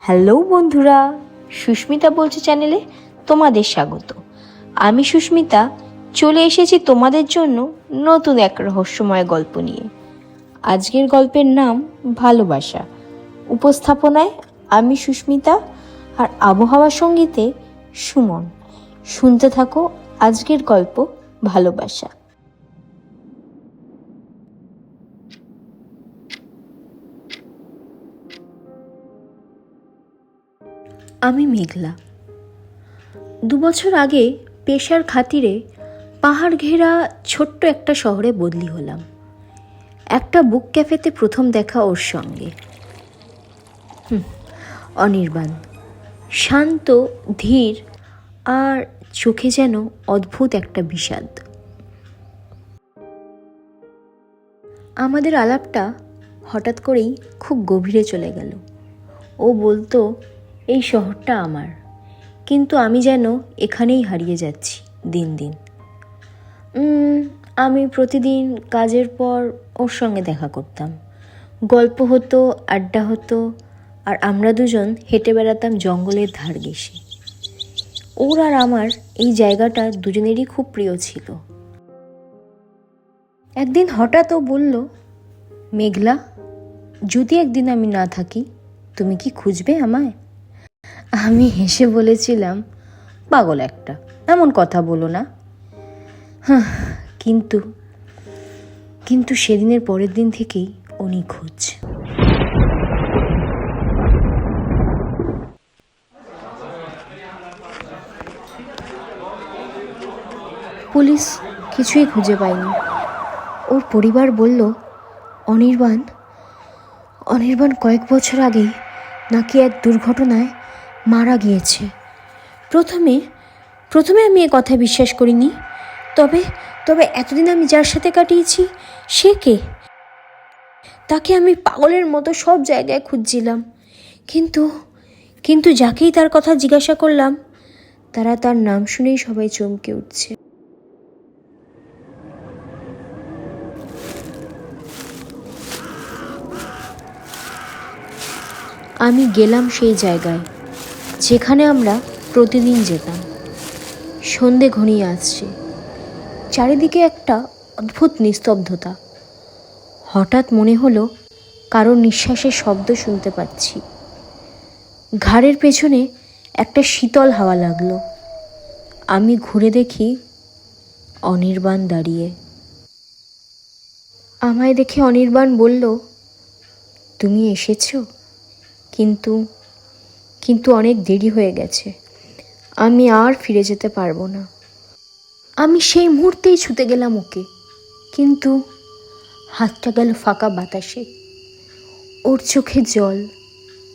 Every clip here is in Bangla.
হ্যালো বন্ধুরা, সুস্মিতা বলছে চ্যানেলে তোমাদের স্বাগত। আমি সুস্মিতা চলে এসেছি তোমাদের জন্য নতুন এক রহস্যময় গল্প নিয়ে। আজকের গল্পের নাম ভালোবাসা। উপস্থাপনায় আমি সুস্মিতা আর আবহাওয়া সঙ্গীতে সুমন। শুনতে থাকো আজকের গল্প ভালোবাসা। আমি মেঘলা। 2 বছর আগে পেশার খাতিরে পাহাড় ঘেরা ছোট্ট একটা শহরে বদলি হলাম। একটা বুক ক্যাফেতে প্রথম দেখা ওর সঙ্গে। অনির্বাণ, শান্ত, ধীর, আর চোখে যেন অদ্ভুত একটা বিষাদ। আমাদের আলাপটা হঠাৎ করেই খুব গভীরে চলে গেল। ও বলতো এই শহরটা আমার, কিন্তু আমি যেন এখানেই হারিয়ে যাচ্ছি দিন দিন। আমি প্রতিদিন কাজের পর ওর সঙ্গে দেখা করতাম। গল্প হতো, আড্ডা হতো, আর আমরা দুজন হেঁটে বেড়াতাম জঙ্গলের ধার ঘেঁষে। ওর আর আমার এই জায়গাটা দুজনেরই খুব প্রিয় ছিল। একদিন হঠাৎ ও বলল, মেঘলা, যদি একদিন আমি না থাকি তুমি কি খুঁজবে আমায়? আমি হেসে বলেছিলাম, পাগল একটা, এমন কথা বলো না। কিন্তু কিন্তু সেদিনের পরের দিন থেকেই ও নিখোঁজ। পুলিশ কিছুই খুঁজে পায়নি। ওর পরিবার বলল, অনির্বাণ কয়েক বছর আগেই নাকি এক দুর্ঘটনায় মারা গিয়েছে। প্রথমে আমি এ কথা বিশ্বাস করিনি। তবে এতদিন আমি যার সাথে কাটিয়েছি সে কে? তাকে আমি পাগলের মতো সব জায়গায় খুঁজছিলাম, কিন্তু যাকেই তার কথা জিজ্ঞাসা করলাম তারা তার নাম শুনেই সবাই চমকে উঠছে। আমি গেলাম সেই জায়গায় যেখানে আমরা প্রতিদিন যেতাম। সন্ধে ঘনিয়ে আসছে, চারিদিকে একটা অদ্ভুত নিস্তব্ধতা। হঠাৎ মনে হলো কারোর নিঃশ্বাসের শব্দ শুনতে পাচ্ছি। ঘাড়ের পেছনে একটা শীতল হাওয়া লাগলো। আমি ঘুরে দেখি অনির্বাণ দাঁড়িয়ে। আমায় দেখে অনির্বাণ বলল, তুমি এসেছো, কিন্তু অনেক দেরি হয়ে গেছে, আমি আর ফিরে যেতে পারবো না। আমি সেই মুহূর্তেই ছুটে গেলাম ওকে, কিন্তু হাতটা গেল ফাঁকা বাতাসে। ওর চোখে জল,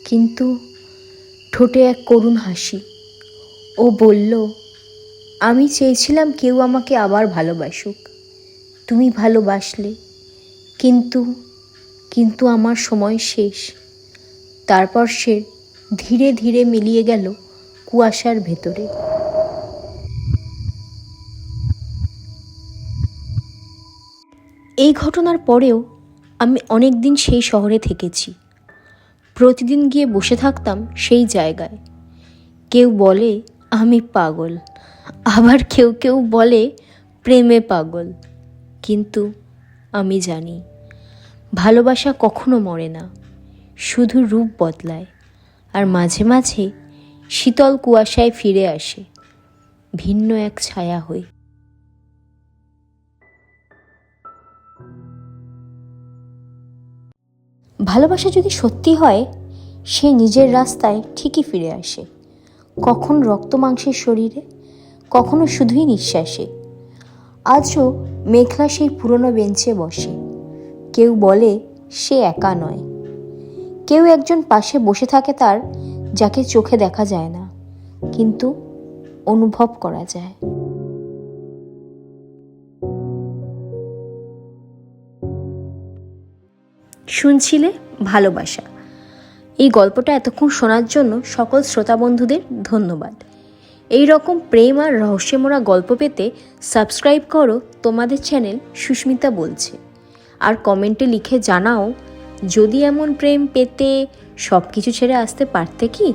কিন্তু ঠোঁটে এক করুণ হাসি। ও বলল, আমি চেয়েছিলাম কেউ আমাকে আবার ভালোবাসুক, তুমি ভালোবাসলে, কিন্তু আমার সময় শেষ। তারপর সে ধীরে ধীরে মিলিয়ে গেল কুয়াশার ভেতরে। এই ঘটনার পরেও আমি অনেক দিন সেই শহরে থেকেছি। প্রতিদিন গিয়ে বসে থাকতাম সেই জায়গায়। কেউ বলে আমি পাগল, আবার কেউ বলে প্রেমে পাগল, কিন্তু আমি জানি ভালোবাসা কখনো মরে না, শুধু রূপ বদলায়, আর মাঝে মাঝে শীতল কুয়াশায় ফিরে আসে ভিন্ন এক ছায়া হয়ে। ভালোবাসা যদি সত্যি হয়, সে নিজের রাস্তায় ঠিকই ফিরে আসে, কখনো রক্ত মাংসের শরীরে, কখনো শুধুই নিঃশ্বাসে। আজও মেঘলা সেই পুরনো বেঞ্চে বসে। কেউ বলে সে একা নয়, কেউ একজন পাশে বসে থাকে তার, যাকে চোখে দেখা যায় না কিন্তু অনুভব করা যায়। শুনছিলে ভালোবাসা। এই গল্পটা এতক্ষণ শোনার জন্য সকল শ্রোতা বন্ধুদের ধন্যবাদ। এই রকম প্রেম আর রহস্যময় গল্প পেতে সাবস্ক্রাইব করো তোমাদের চ্যানেল সুস্মিতা বলছে, আর কমেন্টে লিখে জানাও যদি এমন প্রেম পেতে সব কিছু ছেড়ে আসতে পারতে কি?